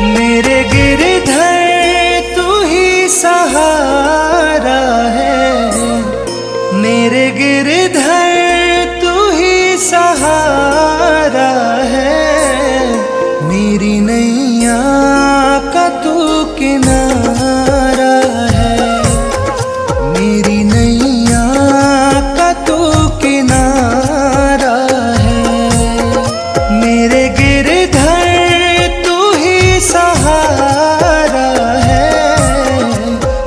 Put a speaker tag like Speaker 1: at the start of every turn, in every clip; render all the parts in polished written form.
Speaker 1: मेरे गिरधर तू ही सहारा है, मेरे गिरधर तू ही सहारा है। मेरी नैया का तू किनारा है, मेरी नैया का तू किनारा है। मेरे गिरधर तू ही सहारा है,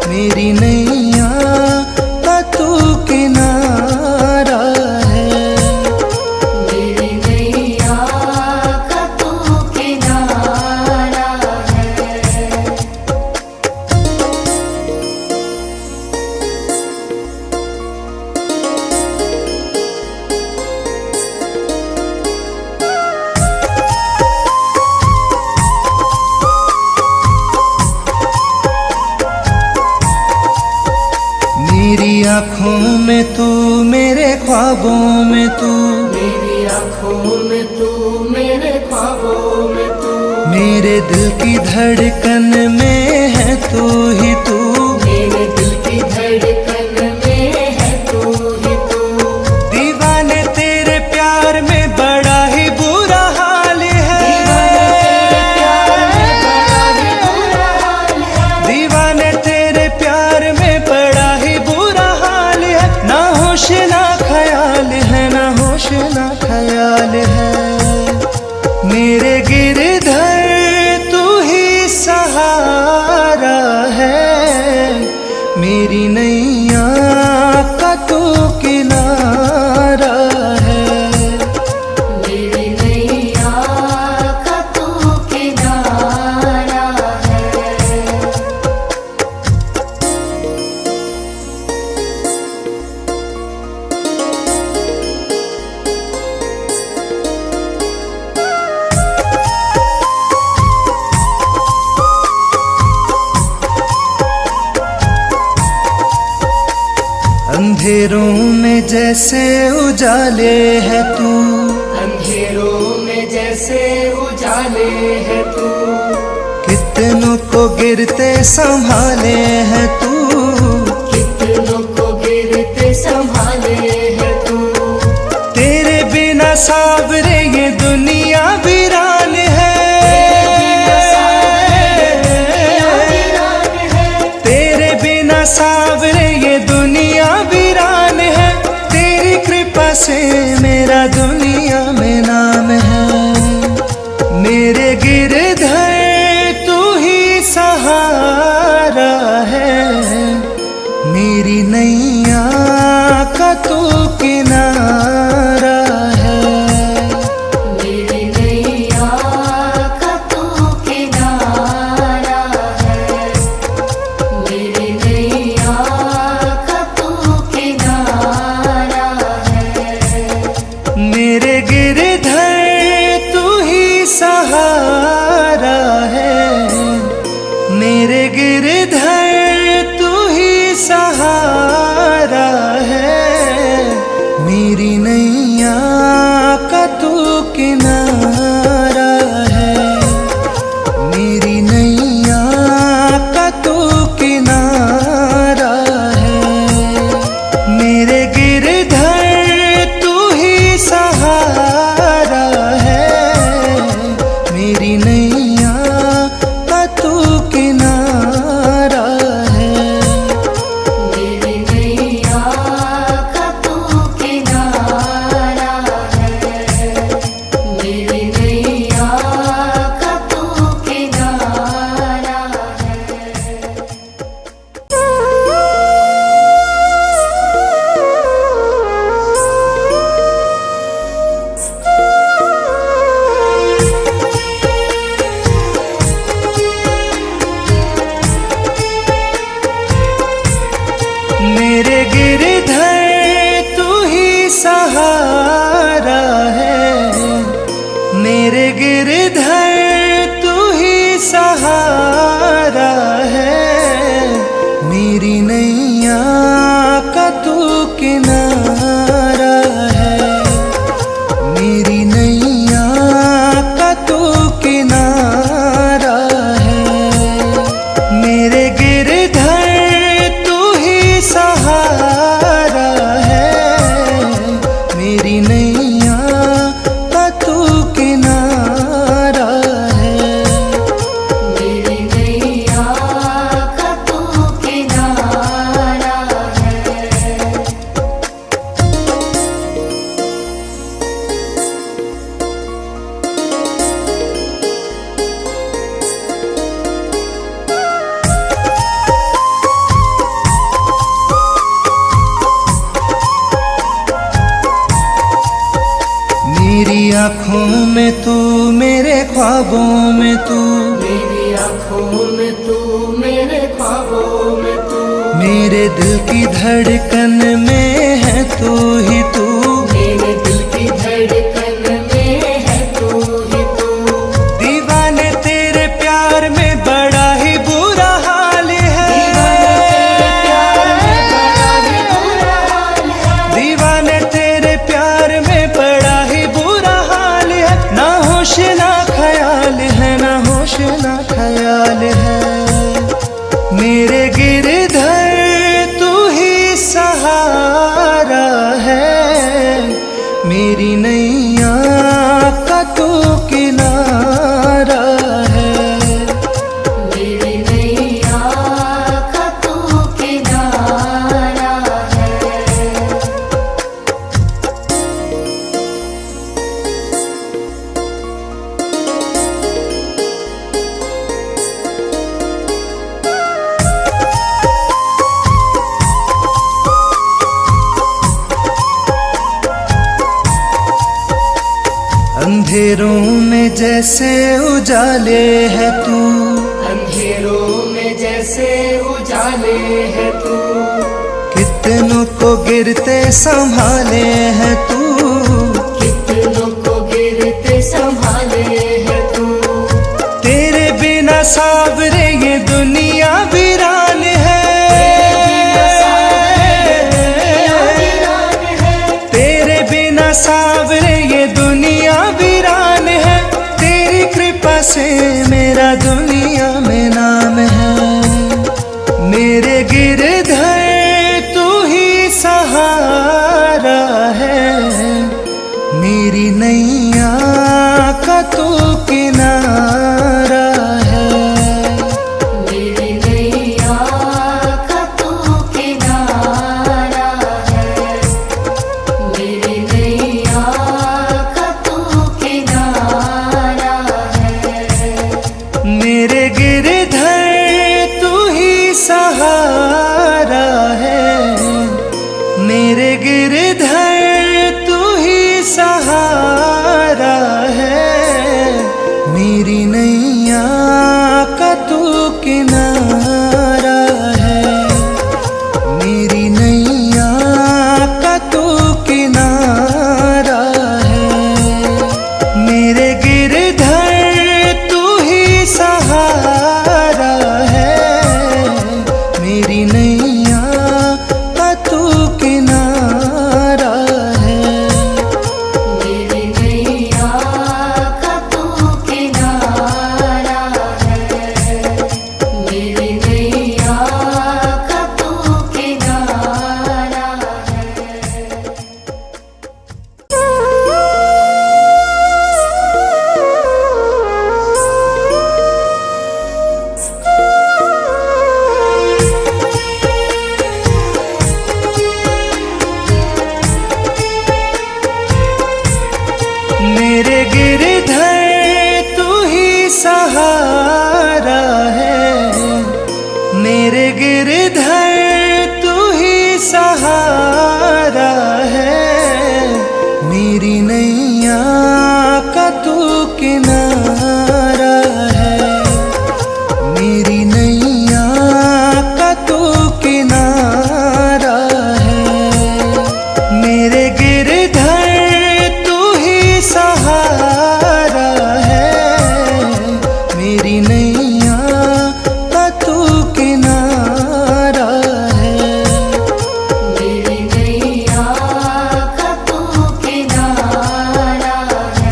Speaker 1: मेरी नैया का तू किनारा है।
Speaker 2: मेरी नैया का तू किनारा है।
Speaker 1: मेरी आँखों में तू, मेरे ख्वाबों में तू,
Speaker 2: मेरी आँखों में तू, मेरे ख्वाबों में तू,
Speaker 1: मेरे दिल की धड़कन में है तू ही तू।
Speaker 2: मेरे दिल की धड़कन में है तू ही तू।
Speaker 1: दीवाने तेरे प्यार में बड़ा ही बुरा हाल है, दीवाने तेरे प्यार में बड़ा ही बुरा हाल है। ना होश ना ख्याल है, ना होश ना ख्याल है। मेरे गिरधर तू ही सहारा है, मेरी नैया का तू किनारा है।
Speaker 2: मेरी नैया का तू किनारा है।
Speaker 1: अंधेरों में जैसे उजाले है तू,
Speaker 2: अंधेरों में जैसे उजाले है तू,
Speaker 1: कितनों को गिरते संभाले है तू।
Speaker 2: कितनों को गिरते संभाले है तू।
Speaker 1: तेरे बिना सावरे ये दुनिया वीरान है, तेरे बिना सावरे ये दुनिया वीरान है। तेरी कृपा से मेरा दुनिया में नाम है। मेरे गिरधर तू ही सहारा है, ख्वाबों में तू,
Speaker 2: मेरी आँखों में तू, मेरे ख्वाबों में तू,
Speaker 1: मेरे दिल की धड़कन में है तू ही तू,
Speaker 2: मेरे दिल की धड़कन में है तू ही तू।
Speaker 1: दीवाने तेरे प्यार में बड़ा ही बुरा हाल है, दीवाने तेरे प्यार में बड़ा ही बुरा हाल है, ना होश ना ख्याल है, ना होश ना ख्याल है। मेरे गिरधर तू ही सहारा है, मेरी नैया का तू किनारा है,
Speaker 2: मेरी नैया का तू किनारा है।
Speaker 1: अंधेरों में जैसे उजाले है तू,
Speaker 2: अंधेरों में जैसे उजाले है तू,
Speaker 1: कितनों को गिरते संभाले है तू,
Speaker 2: कितनों को गिरते संभाले है तू।
Speaker 1: तेरे बिना सावरे ये दुनिया वीरान है, तेरे बिना सावरे ये दुनिया वीरान है, तेरी कृपा से मेरा दुनिया में नाम है। मेरे गिरधर तू ही सहारा है, मेरी नैया का तू किनारा है,
Speaker 2: मेरी नैया का तू किनारा है, मेरी नैया का तू किनारा है।
Speaker 1: मेरे गिरधर तू ही सहारा है, मेरे गिरधर तू ही सहारा है, मेरी नैया का तू किनारा है, मेरी नैया का तू किनारा है, मेरे गिरधर तू ही सहारा है, मेरी नैया का तू किनारा है,
Speaker 2: मेरी नैया का तू किनारा है, मेरी नैया का तू किनारा
Speaker 1: मेरे गिरधर तू ही सहारा है, मेरे गिरधर तू ही सहारा है, मेरी नैया का तू किनारा है, मेरी नैया का तू किनारा है, मेरे गिरधर तू ही सहारा है, मेरी नैया का तू किनारा है,
Speaker 2: मेरी नैया का तू किनारा है।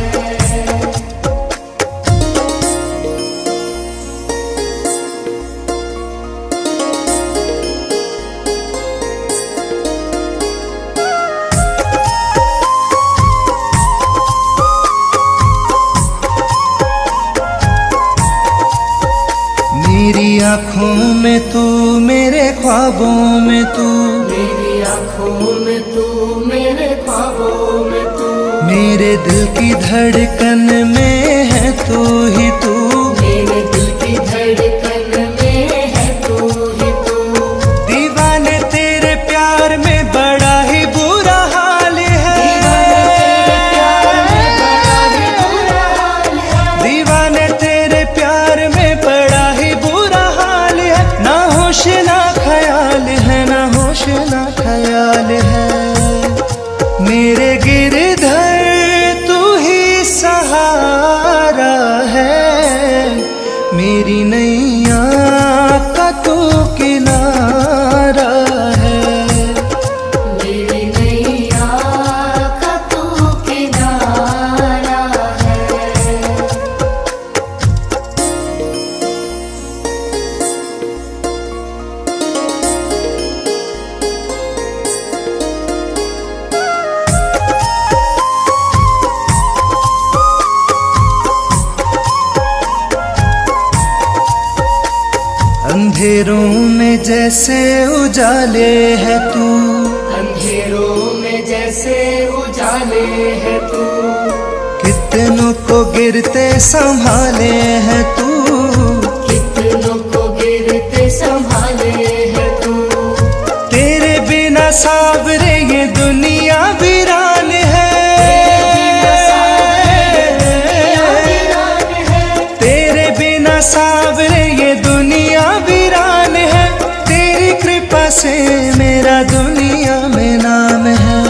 Speaker 1: मेरी आँखों में तू, मेरे ख्वाबों में तू,
Speaker 2: मेरी आँखों में तू, मेरे ख्वाबों में तू,
Speaker 1: मेरे दिल की धड़कन में है तू ही तू,
Speaker 2: मेरे दिल की धड़कन में है तू ही तू।
Speaker 1: दीवाने तेरे प्यार में बड़ा ही बुरा हाल है,
Speaker 2: दीवाने तेरे प्यार में बड़ा ही बुरा हाल है,
Speaker 1: दीवाने अंधेरों में जैसे उजाले है तू,
Speaker 2: अंधेरों में जैसे उजाले है तू,
Speaker 1: कितनों को गिरते संभाले है तू,
Speaker 2: कितनों को गिरते संभाले है तू।
Speaker 1: तेरे बिना सावरे ये दुनिया वीरान है, तेरे बिना सावरे ये दुनिया वीरान है। तेरी कृपा से मेरा दुनिया में नाम है,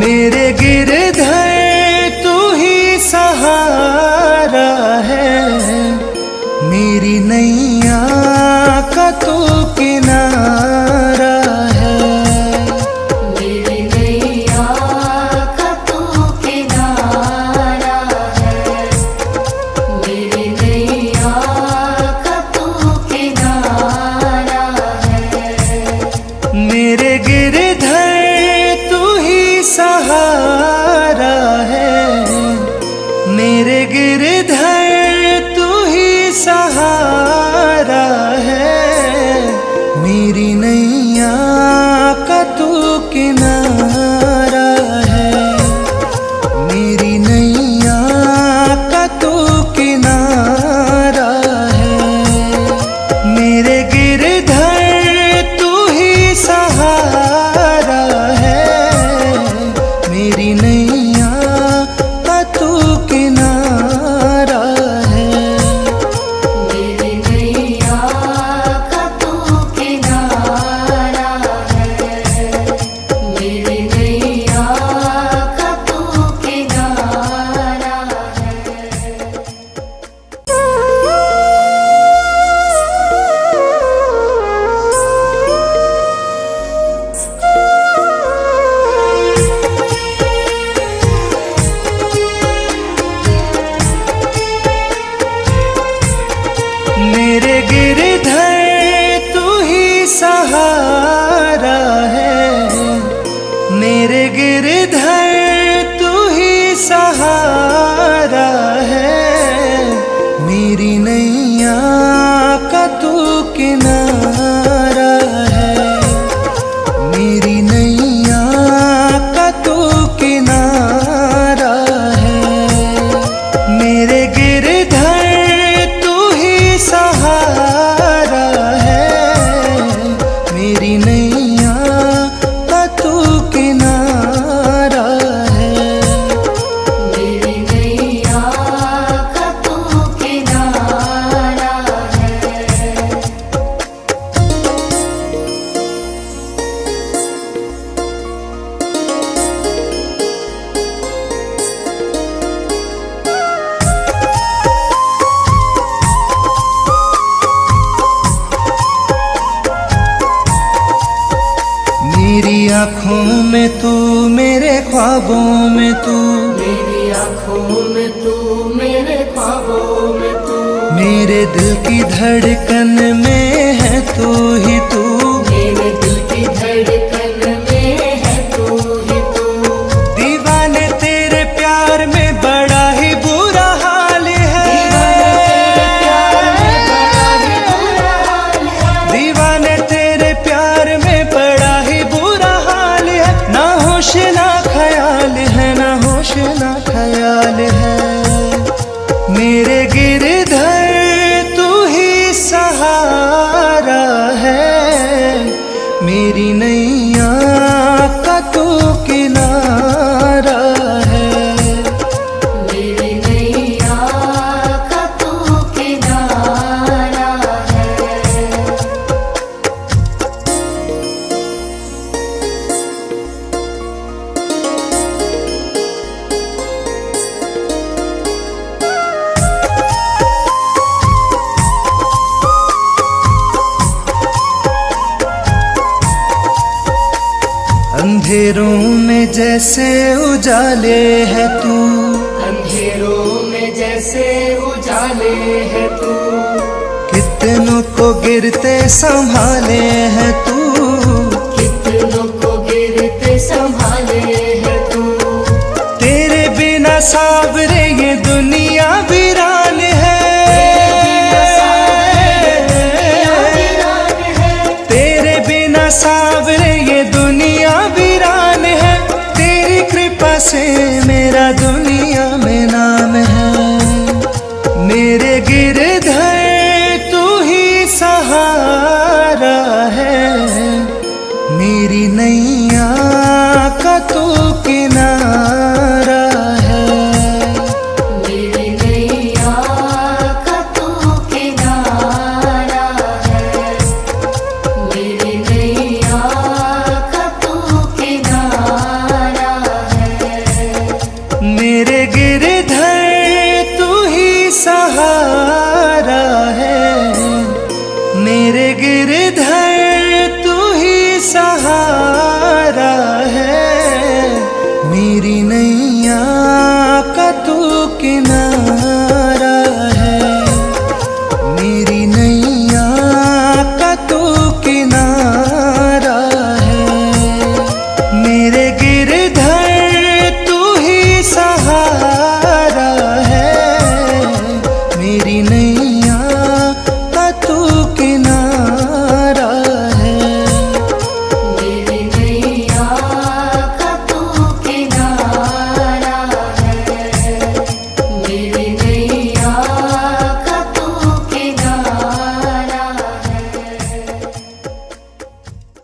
Speaker 1: मेरे गिरधर तू ही सहारा है, मेरी नैया का तू किनारा है,
Speaker 2: मेरी नैया का तू किनारा है, मेरी नैया का तू किनारा है।
Speaker 1: मेरे गिरधर तू ही सहारा है, मेरे गिरधर तू ही सहारा है, मेरी नैया का तू किनारा है, मेरी नैया का तू किनारा है, मेरे गिरधर तू ही सहारा है, मेरी नैया का तू किनारा है।
Speaker 2: मेरी नैया का तू किनारा है, मेरी नैया का तू किनारा
Speaker 1: मेरे गिरधर तू ही सहारा है, मेरे गिरधर तू ही सहारा है, मेरी नैया का तू किनारा है, मेरी नैया का तू किनारा है, मेरे गिरधर तू ही सहारा है, मेरी नैया का तू किनारा है,
Speaker 2: मेरी नैया का तू किनारा है।
Speaker 1: मेरी आँखों में तू, मेरे ख्वाबों में तू,
Speaker 2: मेरी आँखों में तू, मेरे ख्वाबों में तू,
Speaker 1: मेरे दिल की धड़कन में है तू ही तू,
Speaker 2: मेरे दिल की धड़कन में है तू ही तू।
Speaker 1: दीवाने तेरे प्यार में बड़ा ही बुरा हाल है, दीवाने तेरे प्यार में बड़ा ही बुरा हाल है, ना होश ना ख्याल है, ना होश ना ख्याल है, मेरे गिरधर तू ही सहारा है, मेरी नैया का तू किनारा है,
Speaker 2: मेरी नैया का तू किनारा है।
Speaker 1: अंधेरों में जैसे उजाले है तू,
Speaker 2: अंधेरों में जैसे उजाले है तू,
Speaker 1: कितनों को गिरते संभाले है तू,
Speaker 2: कितनों को गिरते संभाले है तू।
Speaker 1: तेरे बिना सावरे ये दुनिया वीरान है, तेरा दुनिया में नाम है। मेरे गिरधर तू ही सहारा है, मेरी नैया का तू किनारा है।
Speaker 2: मेरी नैया का तू किनारा है, मेरी नैया का तू किनारा है।
Speaker 1: मेरे गिरधर तू ही सहारा है, मेरे गिरधर तू ही सहारा है, मेरी नैया का तू किनारा है, मेरी नैया का तू किनारा है। मेरे गिरधर तू ही सहारा है, मेरी नैया